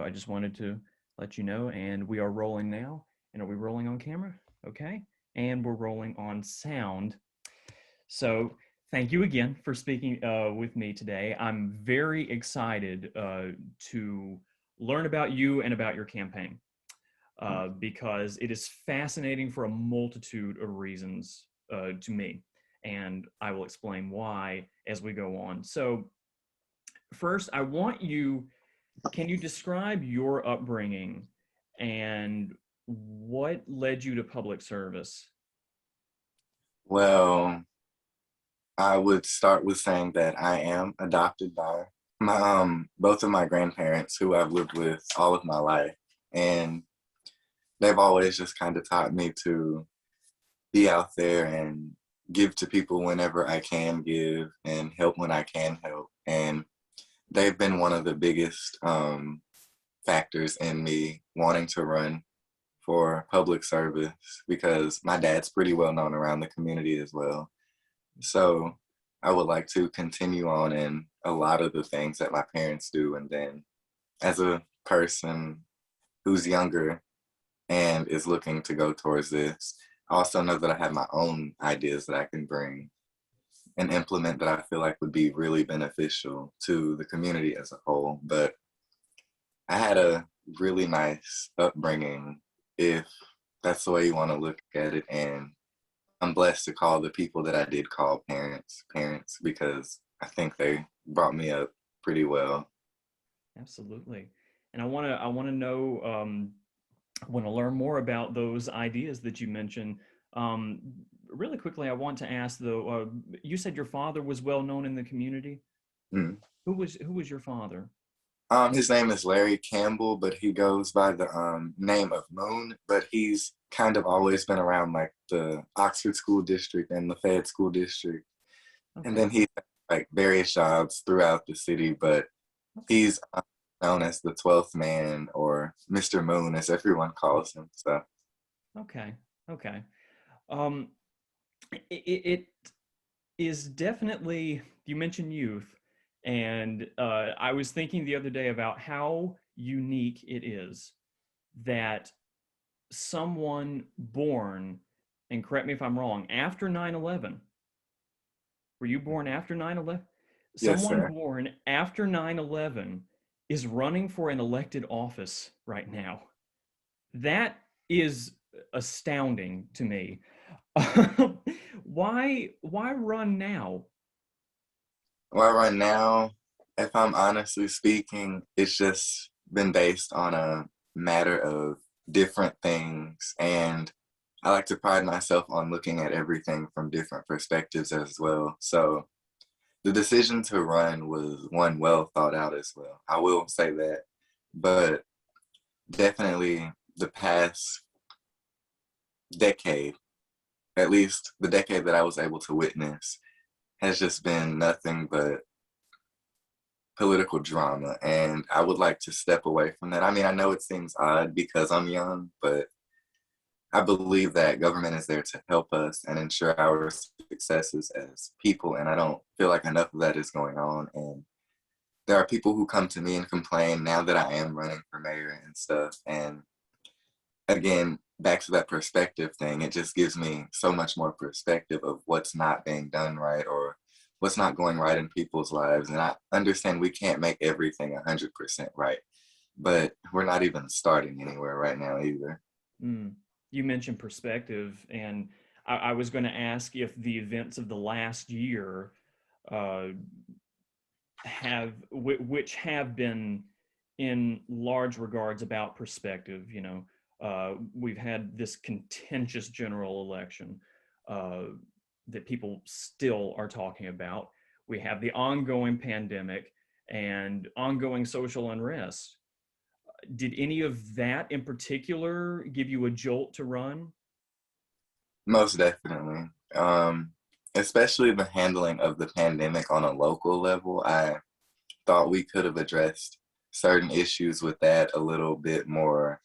I just wanted to let you know, and we are rolling now. And are we rolling on camera? Okay. And we're rolling on sound. So thank you again for speaking with me today. I'm very excited to learn about you and about your campaign because it is fascinating for a multitude of reasons to me. And I will explain why as we go on. So first, can you describe your upbringing and what led you to public service? Well, I would start with saying that I am adopted by my both of my grandparents who I've lived with all of my life. And they've always just kind of taught me to be out there and give to people whenever I can give and help when I can help. And they've been one of the biggest factors in me wanting to run for public service because my dad's pretty well known around the community as well. So I would like to continue on in a lot of the things that my parents do. And then as a person who's younger and is looking to go towards this, I also know that I have my own ideas that I can bring and implement that I feel like would be really beneficial to the community as a whole. But I had a really nice upbringing, if that's the way you want to look at it. And I'm blessed to call the people that I did call parents, because I think they brought me up pretty well. Absolutely. And I want to know, I want to learn more about those ideas that you mentioned. Um, Really quickly, I want to ask though, you said your father was well known in the community. Mm. Who was your father? His name is Larry Campbell, but he goes by the name of Moon. But he's kind of always been around like the Oxford School District and the Fayette School District, and Okay. then he's like various jobs throughout the city. But Okay. he's known as the 12th man, or Mr. Moon, as everyone calls him. So Okay. Okay. Um, it is definitely, you mentioned youth, and I was thinking the other day about how unique it is that someone born, and correct me if I'm wrong, after 9/11. Were you born after 9/11? yes, Someone sir. born after 9/11 is running for an elected office right now. That is astounding to me. Why run now? Well, right now, if I'm honestly speaking, it's just been based on a matter of different things. And I like to pride myself on looking at everything from different perspectives as well. So the decision to run was one well thought out as well. I will say that. But definitely the past decade, at least the decade that I was able to witness, has just been nothing but political drama, and I would like to step away from that. I mean, I know it seems odd because I'm young, but I believe that government is there to help us and ensure our successes as people, and I don't feel like enough of that is going on. And there are people who come to me and complain now that I am running for mayor and stuff. And again, back to that perspective thing, it just gives me so much more perspective of what's not being done right or what's not going right in people's lives. And I understand we can't make everything 100% right, but we're not even starting anywhere right now either. Mm. You mentioned perspective, and I was going to ask if the events of the last year uh, which have been in large regards about perspective. We've had this contentious general election uh, that people still are talking about. We have the ongoing pandemic and ongoing social unrest. Did any of that in particular give you a jolt to run? Most definitely. Especially the handling of the pandemic on a local level. I thought we could have addressed certain issues with that a little bit more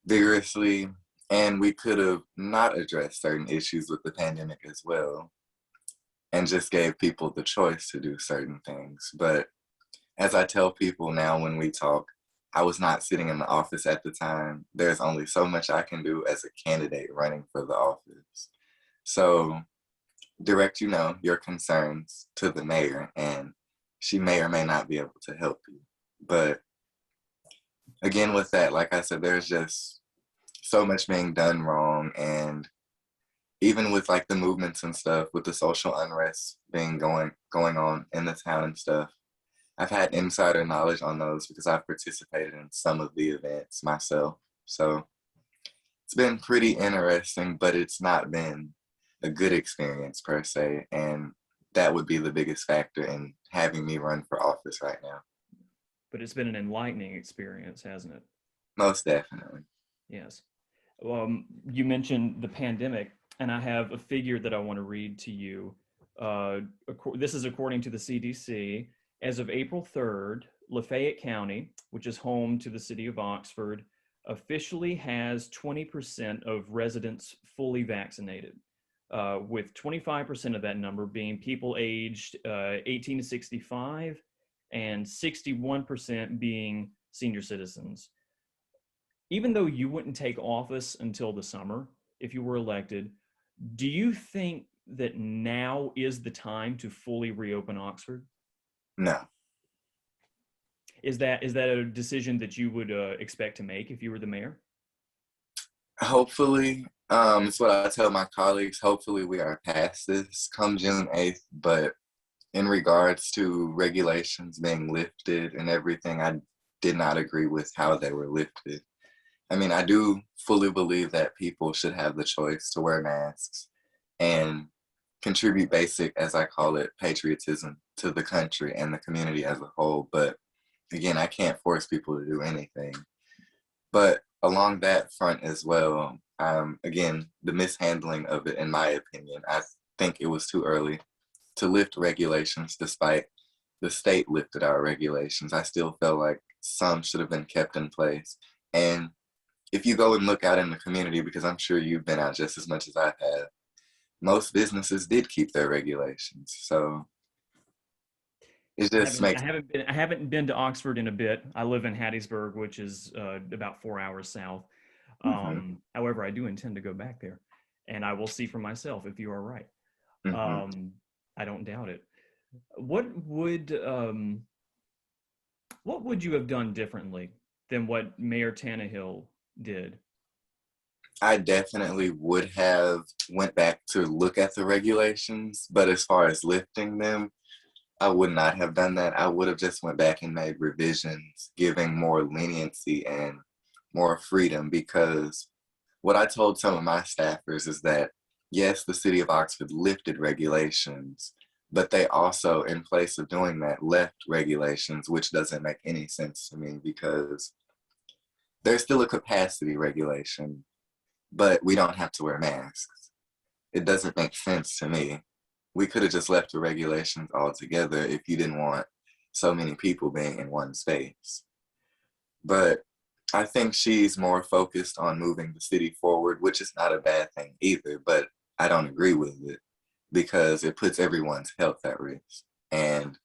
vigorously, and we could have not addressed certain issues with the pandemic as well, and just gave people the choice to do certain things. But as I tell people now when we talk, I was not sitting in the office at the time. There's only so much I can do as a candidate running for the office. So direct, your concerns to the mayor, and she may or may not be able to help you. But again, with that, like I said, there's just so much being done wrong. And even with like the movements and stuff, with the social unrest being going on in the town and stuff, I've had insider knowledge on those because I've participated in some of the events myself. So it's been pretty interesting, but it's not been a good experience per se. And that would be the biggest factor in having me run for office right now. But it's been an enlightening experience, hasn't it? Most definitely. Yes. You mentioned the pandemic, and I have a figure that I want to read to you. This is according to the CDC. As of April 3rd, Lafayette County, which is home to the city of Oxford, officially has 20% of residents fully vaccinated, with 25% of that number being people aged 18 to 65 and 61% being senior citizens. Even though you wouldn't take office until the summer if you were elected, do you think that now is the time to fully reopen Oxford? No. Is that a decision that you would expect to make if you were the mayor? Hopefully, it's what I tell my colleagues. Hopefully, we are past this come June 8th. But in regards to regulations being lifted and everything, I did not agree with how they were lifted. I mean, I do fully believe that people should have the choice to wear masks and contribute basic, as I call it, patriotism to the country and the community as a whole. But again, I can't force people to do anything. But along that front as well, again, the mishandling of it, in my opinion, I think it was too early to lift regulations despite the state lifted our regulations. I still felt like some should have been kept in place. And if you go and look out in the community, because I'm sure you've been out just as much as I have, most businesses did keep their regulations. So it just makes. I haven't been to Oxford in a bit. I live in Hattiesburg, which is about 4 hours south. However, I do intend to go back there, and I will see for myself if you are right. I don't doubt it. What would you have done differently than what Mayor Tannehill did? I definitely would have went back to look at the regulations, but as far as lifting them, I would not have done that. I would have just went back and made revisions, giving more leniency and more freedom, because what I told some of my staffers is that, yes, the city of Oxford lifted regulations, but they also, in place of doing that, left regulations, which doesn't make any sense to me because there's still a capacity regulation, but we don't have to wear masks. It doesn't make sense to me. We could have just left the regulations altogether if you didn't want so many people being in one space. But I think she's more focused on moving the city forward, which is not a bad thing either, but I don't agree with it because it puts everyone's health at risk. And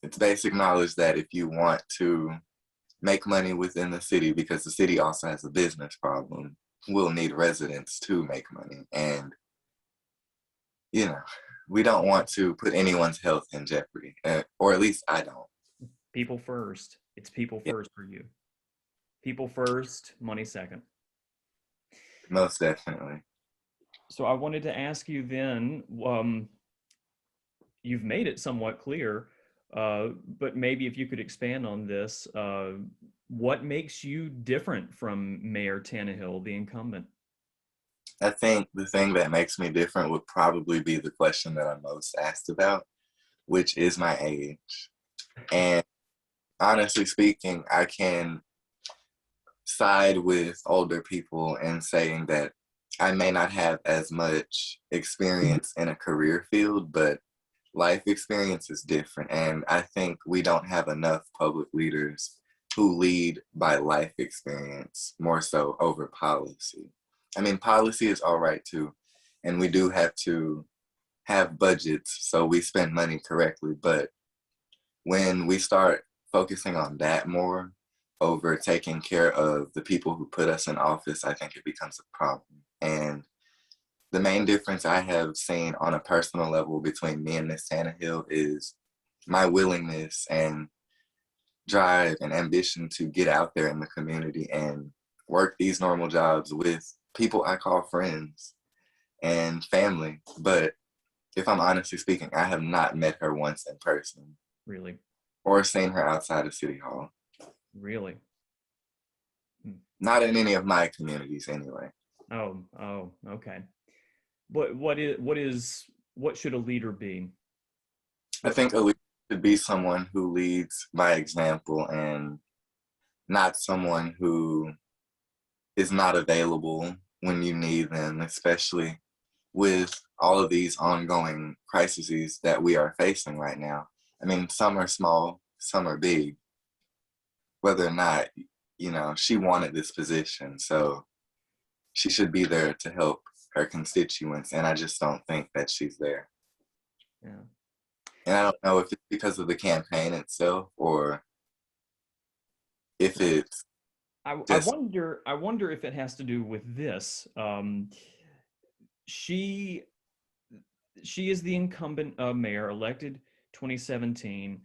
it's basic knowledge that if you want to make money within the city, because the city also has a business problem, we'll need residents to make money. And, we don't want to put anyone's health in jeopardy, or at least I don't. People first. It's people first for you. People first, money second. Most definitely. So I wanted to ask you then, you've made it somewhat clear, but maybe if you could expand on this, what makes you different from Mayor Tannehill, the incumbent? I think the thing that makes me different would probably be the question that I'm most asked about, which is my age. And honestly speaking, I can side with older people in saying that I may not have as much experience in a career field, but life experience is different. And I think we don't have enough public leaders who lead by life experience more so over policy. I mean, policy is all right too, and we do have to have budgets so we spend money correctly. But when we start focusing on that more, over taking care of the people who put us in office, I think it becomes a problem. And the main difference I have seen on a personal level between me and Miss Tannehill is my willingness and drive and ambition to get out there in the community and work these normal jobs with people I call friends and family. But if I'm honestly speaking, I have not met her once in person. Really? Or seen her outside of City Hall. Really? Not in any of my communities anyway. Oh, okay. What should a leader be? I think a leader should be someone who leads by example and not someone who is not available when you need them, especially with all of these ongoing crises that we are facing right now. I mean, some are small, some are big. Whether or not, she wanted this position, so she should be there to help her constituents, and I just don't think that she's there. Yeah. And I don't know if it's because of the campaign itself or if it's I wonder if it has to do with this. She is the incumbent mayor, elected 2017,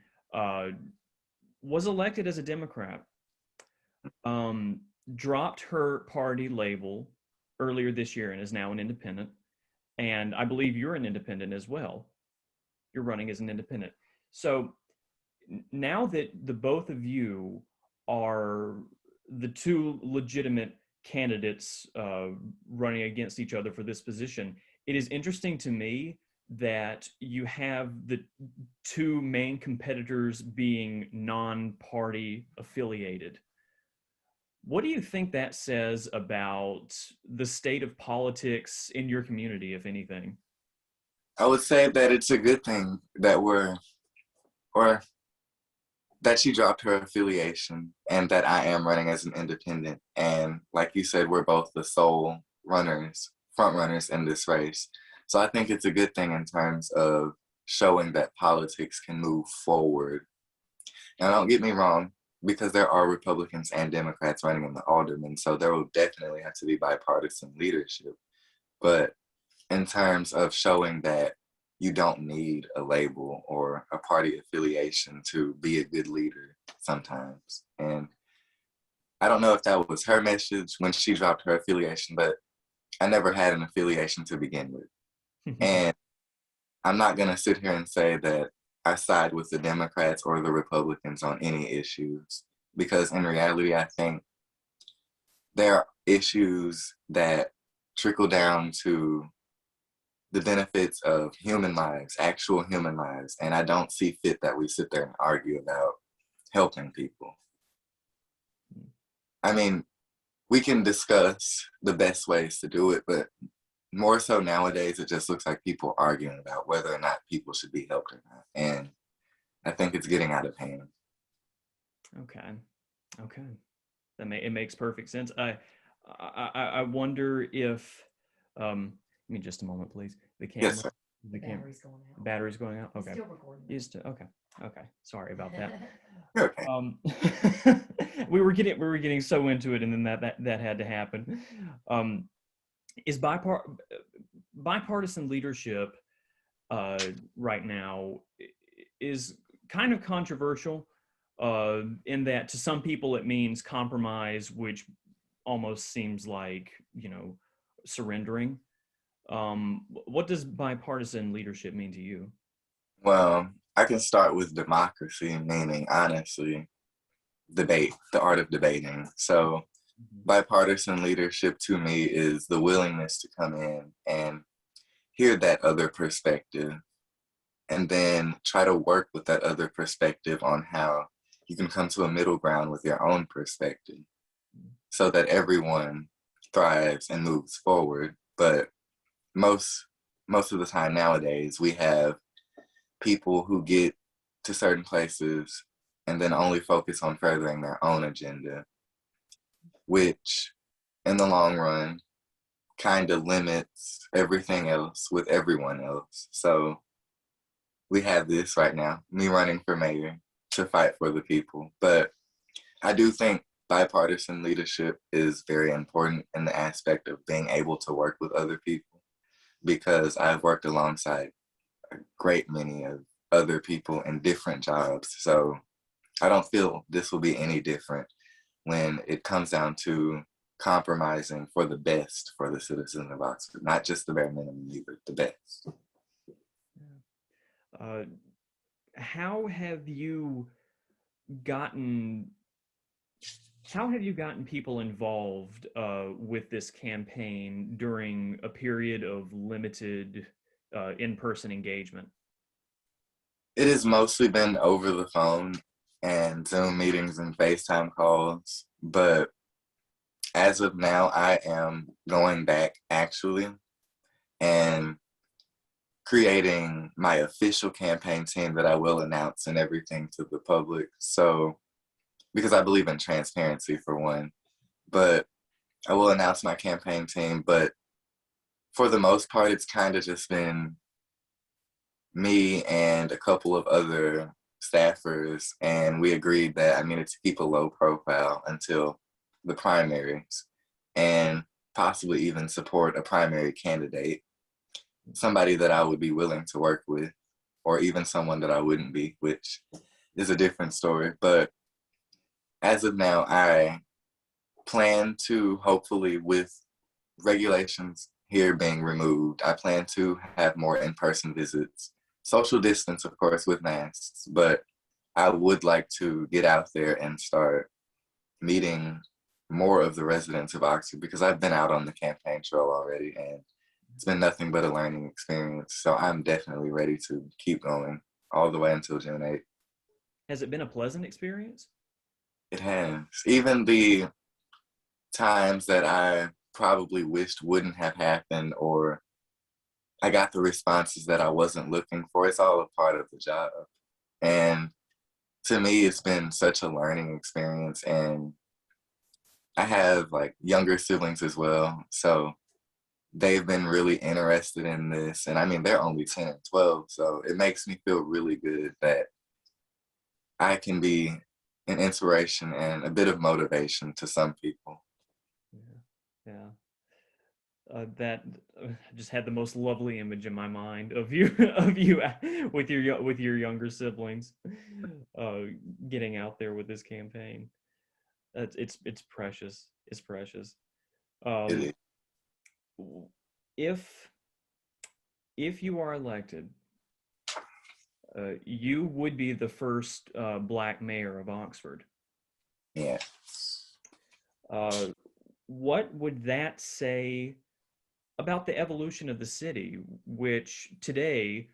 was elected as a Democrat, dropped her party label earlier this year and is now an independent. And I believe you're an independent as well. You're running as an independent. So now that the both of you are the two legitimate candidates running against each other for this position, it is interesting to me that you have the two main competitors being non-party affiliated. What do you think that says about the state of politics in your community, if anything? I would say that it's a good thing that that she dropped her affiliation and that I am running as an independent. And like you said, we're both the sole front runners in this race. So I think it's a good thing in terms of showing that politics can move forward. Now, don't get me wrong, because there are Republicans and Democrats running in the aldermen, so there will definitely have to be bipartisan leadership. But in terms of showing that you don't need a label or a party affiliation to be a good leader sometimes. And I don't know if that was her message when she dropped her affiliation, but I never had an affiliation to begin with. And I'm not going to sit here and say that I side with the Democrats or the Republicans on any issues, because in reality, I think there are issues that trickle down to the benefits of human lives, actual human lives, and I don't see fit that we sit there and argue about helping people. I mean, we can discuss the best ways to do it, but more so nowadays, it just looks like people arguing about whether or not people should be helped or not, and I think it's getting out of hand. Okay, it makes perfect sense. I wonder if give me just a moment, please. The camera. Yes, sir. The Battery's going out. Battery's going out. Okay. Still recording. Okay. Sorry about that. Okay. We were getting so into it, and then that had to happen. Is bipartisan leadership right now is kind of controversial in that to some people it means compromise, which almost seems like surrendering. What does bipartisan leadership mean to you? Well, I can start with democracy, meaning honestly, debate, the art of debating. So bipartisan leadership to me is the willingness to come in and hear that other perspective and then try to work with that other perspective on how you can come to a middle ground with your own perspective so that everyone thrives and moves forward. But most of the time nowadays, we have people who get to certain places and then only focus on furthering their own agenda, which in the long run kind of limits everything else with everyone else. So we have this right now, me running for mayor to fight for the people. But I do think bipartisan leadership is very important in the aspect of being able to work with other people, because I've worked alongside a great many of other people in different jobs. So I don't feel this will be any different when it comes down to compromising for the best for the citizens of Oxford, not just the bare minimum either, the best. Uh, how have you gotten people involved with this campaign during a period of limited in-person engagement? It has mostly been over the phone and Zoom meetings and FaceTime calls, but as of now, I am going back actually and creating my official campaign team that I will announce and everything to the public. So, because I believe in transparency for one, but I will announce my campaign team. But for the most part, it's kind of just been me and a couple of other staffers, and we agreed that I needed to keep a low profile until the primaries and possibly even support a primary candidate, somebody that I would be willing to work with, or even someone that I wouldn't be, which is a different story. But as of now, I plan to, hopefully, with regulations here being removed, I plan to have more in-person visits. Social distance, of course, with masks, but I would like to get out there and start meeting more of the residents of Oxford, because I've been out on the campaign trail already and it's been nothing but a learning experience. So I'm definitely ready to keep going all the way until June 8th. Has it been a pleasant experience? It has. Even the times that I probably wished wouldn't have happened, or I got the responses that I wasn't looking for, it's all a part of the job. And to me, it's been such a learning experience. And I have like younger siblings as well. So they've been really interested in this. And I mean, they're only 10 and 12. So it makes me feel really good that I can be an inspiration and a bit of motivation to some people. Yeah, yeah. That I just had the most lovely image in my mind of you of you with your younger siblings, uh, getting out there with this campaign. It's precious. It's precious. It Um, is. if if you are elected, you would be the first Black mayor of Oxford. Yeah. Uh, what would that say about the evolution of the city, which today,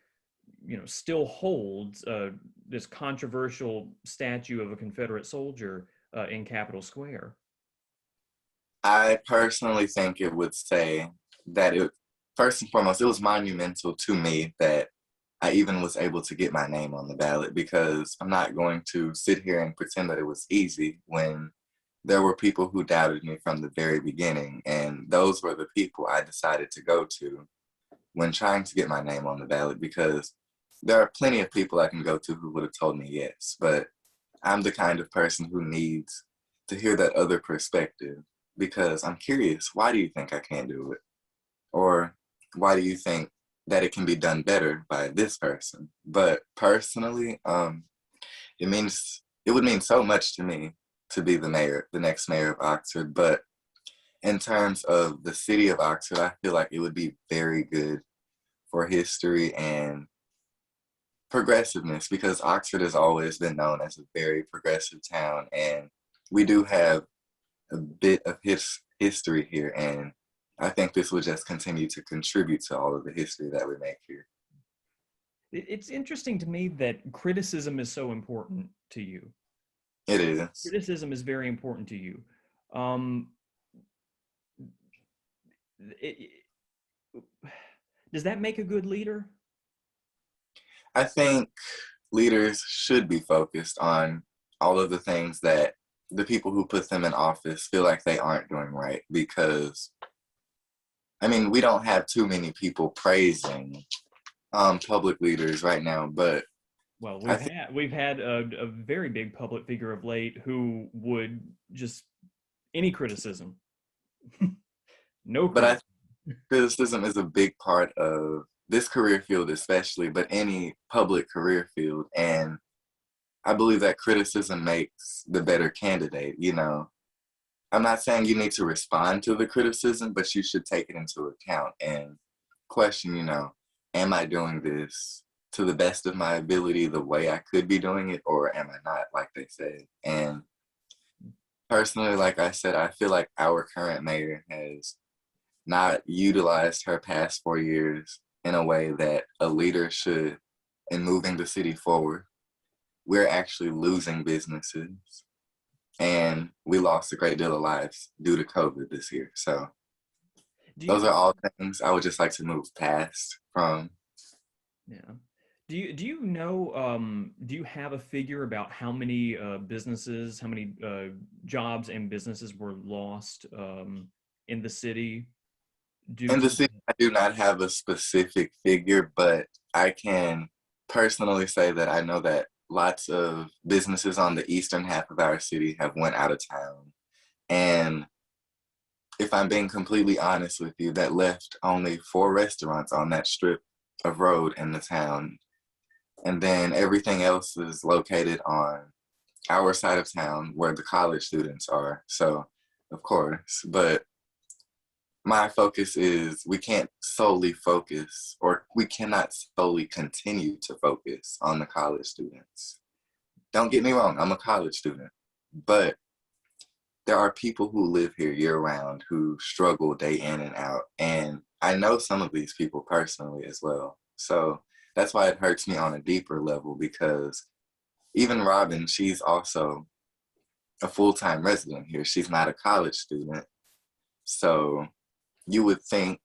still holds this controversial statue of a Confederate soldier in Capitol Square? I personally think it would say that it, first and foremost, it was monumental to me that I even was able to get my name on the ballot, because I'm not going to sit here and pretend that it was easy when there were people who doubted me from the very beginning. And those were the people I decided to go to when trying to get my name on the ballot, because there are plenty of people I can go to who would have told me yes, but I'm the kind of person who needs to hear that other perspective, because I'm curious, why do you think I can't do it? Or why do you think that it can be done better by this person? But personally, it would mean so much to me to be the mayor, the next mayor of Oxford. But in terms of the city of Oxford, I feel like it would be very good for history and progressiveness, because Oxford has always been known as a very progressive town, and we do have a bit of history here, and I think this will just continue to contribute to all of the history that we make here. It's interesting to me that criticism is so important to you. It is. Criticism is very important to you. Um, it, does that make a good leader? I think leaders should be focused on all of the things that the people who put them in office feel like they aren't doing right, because I mean, we don't have too many people praising public leaders right now, but Well, I think we've had a very big public figure of late who would just any criticism. No But I criticism. think criticism is a big part of this career field, especially, but any public career field. And I believe that criticism makes the better candidate. I'm not saying you need to respond to the criticism, but you should take it into account and question, am I doing this to the best of my ability the way I could be doing it, or am I not, like they say? And personally, like I said, I feel like our current mayor has not utilized her past 4 years in a way that a leader should in moving the city forward. We're actually losing businesses, and we lost a great deal of lives due to COVID this year. So Do those you, are all things I would just like to move past from. yeah. Do you know, do you have a figure about how many businesses, how many jobs and businesses were lost in the city due In to the city, I do not have a specific figure, but I can personally say that I know that lots of businesses on the eastern half of our city have went out of town. And if I'm being completely honest with you, that left only 4 restaurants on that strip of road in the town. And then everything else is located on our side of town where the college students are. So, of course, but my focus is we can't solely focus, or we cannot solely continue to focus on the college students. Don't get me wrong, I'm a college student, but there are people who live here year round who struggle day in and out. And I know some of these people personally as well. So that's why it hurts me on a deeper level, because even Robin, she's also a full-time resident here. She's not a college student. So you would think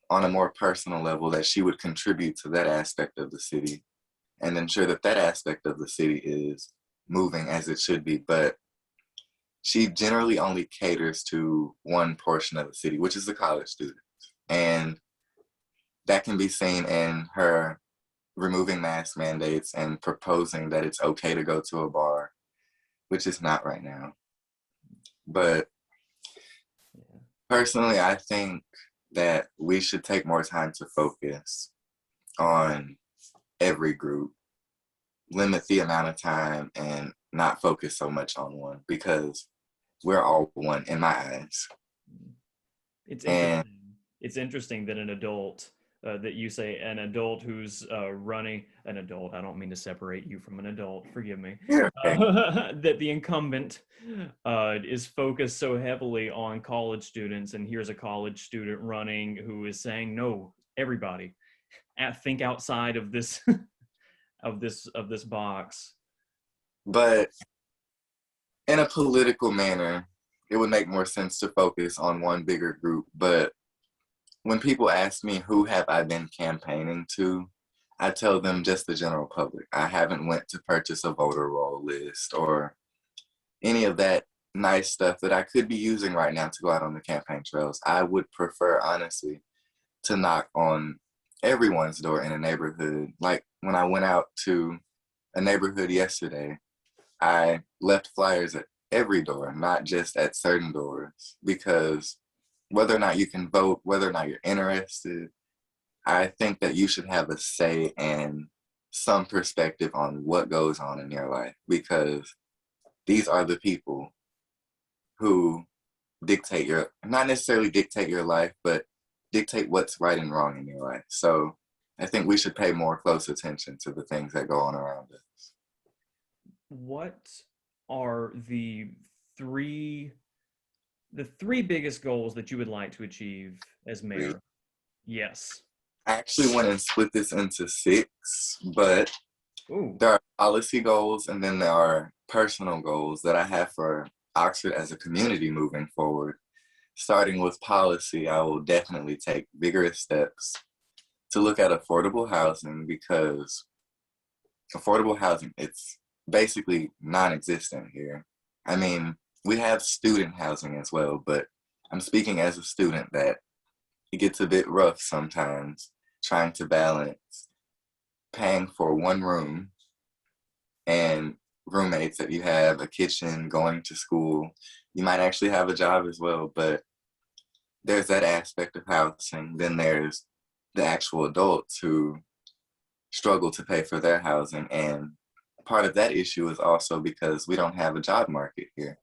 on a more personal level that she would contribute to that aspect of the city and ensure that that aspect of the city is moving as it should be. But she generally only caters to one portion of the city, which is the college students. And that can be seen in her removing mask mandates and proposing that it's okay to go to a bar, which is not right now. But personally, I think that we should take more time to focus on every group, limit the amount of time, and not focus so much on one, because we're all one in my eyes. It's And interesting. It's interesting that an adult, that you say an adult who's running, an adult, I don't mean to separate you from an adult, forgive me, yeah, okay. that the incumbent is focused so heavily on college students, and here's a college student running who is saying, no, everybody, think outside of this, of this box. But in a political manner, it would make more sense to focus on one bigger group. But when people ask me who have I been campaigning to, I tell them just the general public. I haven't went to purchase a voter roll list or any of that nice stuff that I could be using right now to go out on the campaign trails. I would prefer, honestly, to knock on everyone's door in a neighborhood. Like when I went out to a neighborhood yesterday, I left flyers at every door, not just at certain doors, because whether or not you can vote, whether or not you're interested, I think that you should have a say and some perspective on what goes on in your life, because these are the people who dictate your, not necessarily dictate your life, but dictate what's right and wrong in your life. So I think we should pay more close attention to the things that go on around us. What are three the three biggest goals that you would like to achieve as mayor? Yes. I actually went and split this into 6, but Ooh. there are policy goals and then there are personal goals that I have for Oxford as a community moving forward. Starting with policy, I will definitely take vigorous steps to look at affordable housing, because affordable housing, it's basically non-existent here. I mean, we have student housing as well, but I'm speaking as a student that it gets a bit rough sometimes trying to balance paying for one room and roommates that you have, a kitchen, going to school. You might actually have a job as well, but there's that aspect of housing. Then there's the actual adults who struggle to pay for their housing. And part of that issue is also because we don't have a job market here.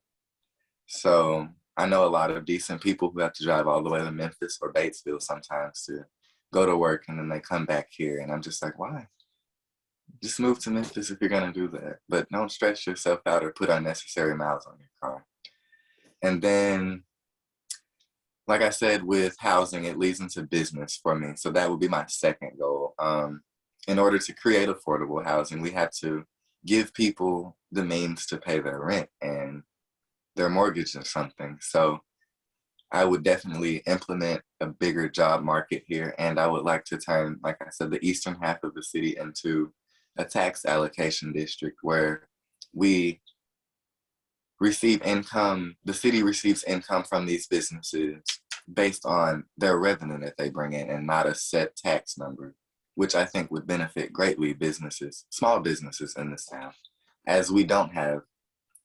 So I know a lot of decent people who have to drive all the way to Memphis or Batesville sometimes to go to work, and then they come back here. And I'm just like, why? Just move to Memphis if you're going to do that. But don't stress yourself out or put unnecessary miles on your car. And then, like I said, with housing, it leads into business for me. So that would be my second goal. In order to create affordable housing, we have to give people the means to pay their rent and their mortgage or something. So I would definitely implement a bigger job market here. And I would like to turn, like I said, the eastern half of the city into a tax allocation district where we receive income, the city receives income from these businesses based on their revenue that they bring in and not a set tax number, which I think would benefit greatly businesses, small businesses in this town, as we don't have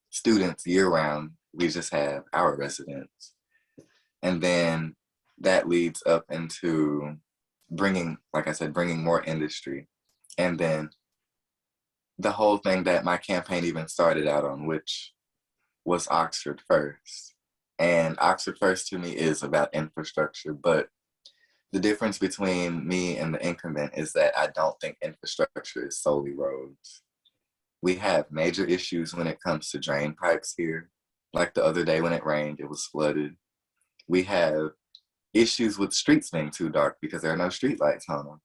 students year round, we just have our residents. And then that leads up into bringing, like I said, bringing more industry. And then the whole thing that my campaign even started out on, which was Oxford First. And Oxford First to me is about infrastructure, but the difference between me and the incumbent is that I don't think infrastructure is solely roads. We have major issues when it comes to drain pipes here. Like the other day when it rained, it was flooded. We have issues with streets being too dark because there are no street lights on them.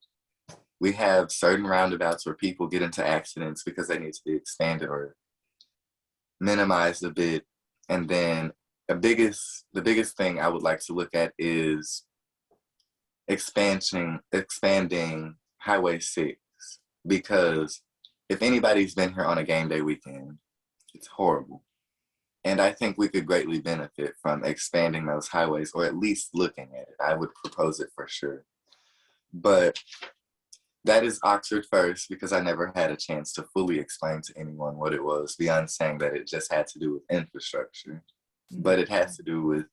We have certain roundabouts where people get into accidents because they need to be expanded or minimized a bit. And then the biggest thing I would like to look at is expanding Highway 6, because if anybody's been here on a game day weekend, it's horrible. And I think we could greatly benefit from expanding those highways, or at least looking at it. I would propose it for sure. But that is Oxford First, because I never had a chance to fully explain to anyone what it was, beyond saying that it just had to do with infrastructure. But it has to do with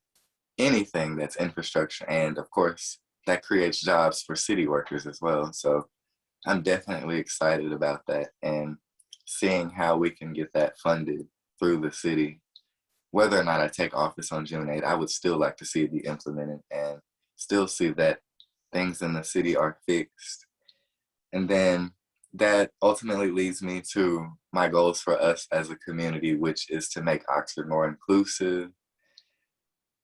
anything that's infrastructure. And of course, that creates jobs for city workers as well. So I'm definitely excited about that and seeing how we can get that funded through the city. Whether or not I take office on June 8th, I would still like to see it be implemented and still see that things in the city are fixed. And then that ultimately leads me to my goals for us as a community, which is to make Oxford more inclusive,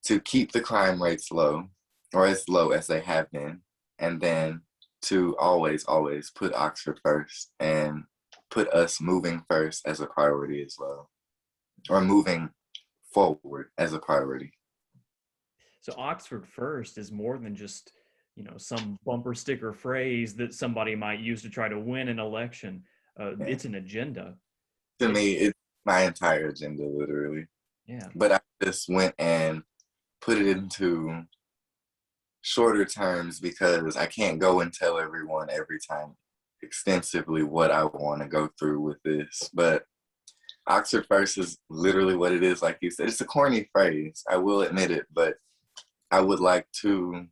to keep the crime rates low, or as low as they have been, and then to always, always put Oxford first and put us moving first as a priority as well, or moving forward as a priority. So Oxford First is more than just, some bumper sticker phrase that somebody might use to try to win an election. It's an agenda. To me, it's my entire agenda, literally. Yeah. But I just went and put it into shorter terms because I can't go and tell everyone every time extensively what I want to go through with this. But Oxford First is literally what it is, like you said. It's a corny phrase, I will admit it, but I would like to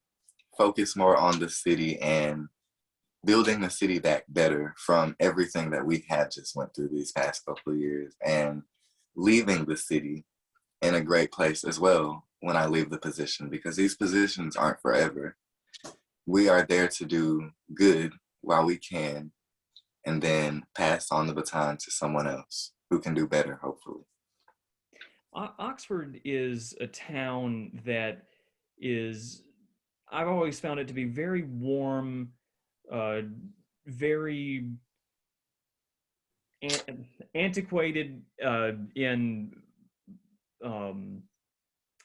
focus more on the city and building the city back better from everything that we have just went through these past couple of years, and leaving the city in a great place as well when I leave the position, because these positions aren't forever. We are there to do good while we can, and then pass on the baton to someone else who can do better, hopefully. Oxford is a town that I've always found it to be very warm, very antiquated in,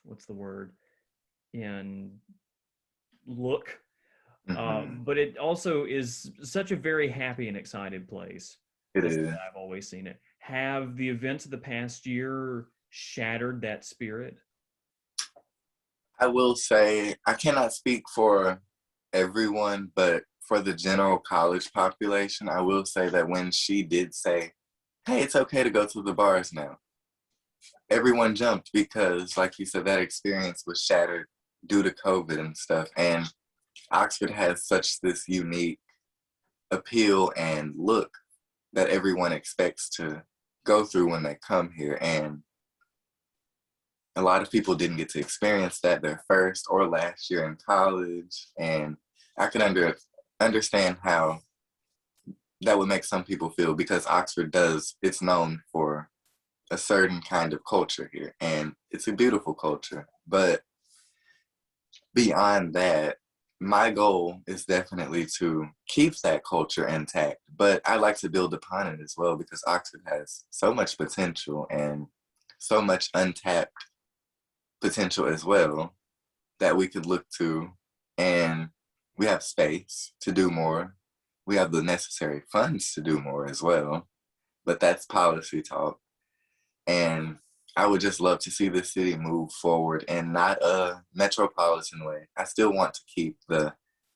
what's the word, in look. But it also is such a very happy and excited place. It is. I've always seen it. Have the events of the past year shattered that spirit? I will say, I cannot speak for everyone, but for the general college population, I will say that when she did say, hey, it's okay to go to the bars now. Everyone jumped because, like you said, that experience was shattered due to COVID and stuff. And Oxford has such this unique appeal and look that everyone expects to go through when they come here. And a lot of people didn't get to experience that their first or last year in college. And I could understand how that would make some people feel, because Oxford it's known for a certain kind of culture here, and it's a beautiful culture. But beyond that, my goal is definitely to keep that culture intact, but I like to build upon it as well, because Oxford has so much potential and so much untapped potential as well that we could look to. And we have space to do more. We have the necessary funds to do more as well, but that's policy talk. And I would just love to see the city move forward in not a metropolitan way. I still want to keep the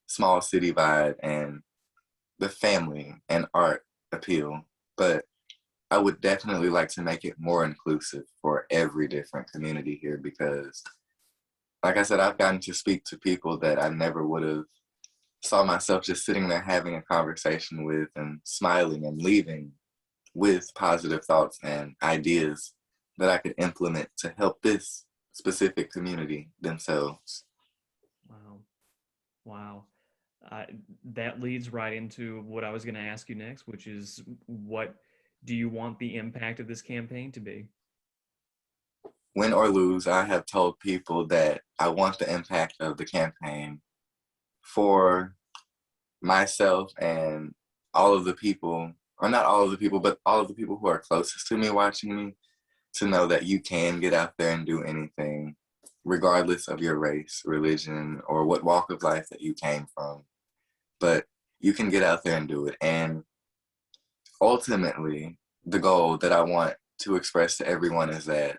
small city vibe and the family and art appeal, but I would definitely like to make it more inclusive for every different community here, because, like I said, I've gotten to speak to people that I never would have saw myself just sitting there having a conversation with and smiling and leaving with positive thoughts and ideas that I could implement to help this specific community themselves. Wow. Wow. That leads right into what I was going to ask you next, which is, what do you want the impact of this campaign to be? Win or lose, I have told people that I want the impact of the campaign for myself and all of the people, or not all of the people, but all of the people who are closest to me watching me, to know that you can get out there and do anything, regardless of your race, religion, or what walk of life that you came from. But you can get out there and do it. And ultimately, the goal that I want to express to everyone is that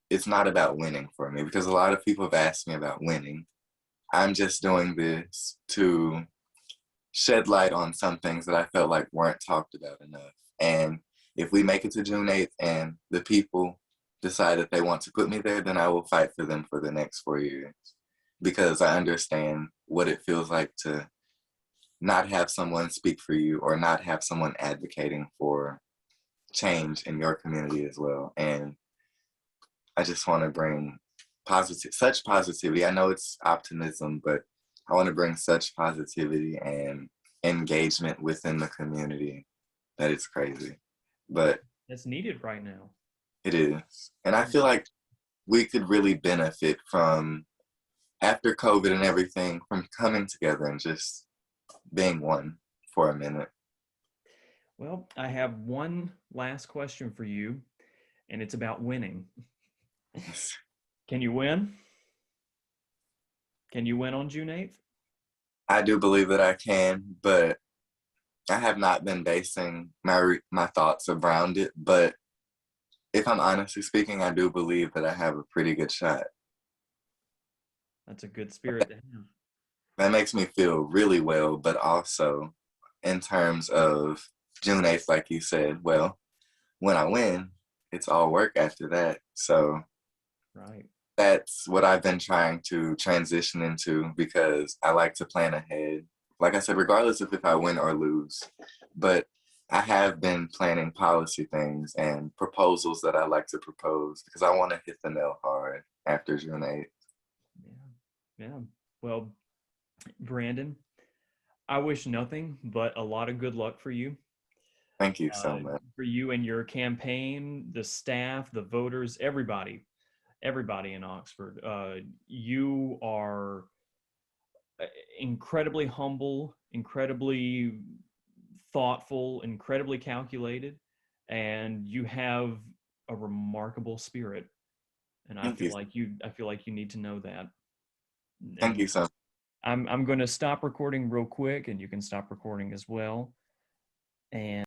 it's not about winning for me, because a lot of people have asked me about winning. I'm just doing this to shed light on some things that I felt like weren't talked about enough. And if we make it to June 8th and the people decide that they want to put me there, then I will fight for them for the next 4 years, because I understand what it feels like to not have someone speak for you, or not have someone advocating for change in your community as well. And I just want to bring such positivity. I know it's optimism, but I want to bring such positivity and engagement within the community that it's crazy. But That's needed right now. it is. And I feel like we could really benefit from, after COVID and everything, from coming together and just being one for a minute. Well, I have one last question for you, and it's about winning. Can you win? Can you win on June 8th? I do believe that I can, but I have not been basing my thoughts around it. But if I'm honestly speaking, I do believe that I have a pretty good shot. That's a good spirit to have. That makes me feel really well, but also in terms of June 8th, like you said, well, when I win, it's all work after that. So Right. that's what I've been trying to transition into, because I like to plan ahead. Like I said, regardless of if I win or lose, but I have been planning policy things and proposals that I like to propose, because I want to hit the nail hard after June 8th. Yeah. Yeah. Well, Brandon, I wish nothing but a lot of good luck for you. Thank you so much. For you and your campaign, the staff, the voters, everybody in Oxford. You are incredibly humble, incredibly thoughtful, incredibly calculated, and you have a remarkable spirit. And Thank you. I feel like you need to know that. Thank And you so much. I'm going to stop recording real quick, and you can stop recording as well. And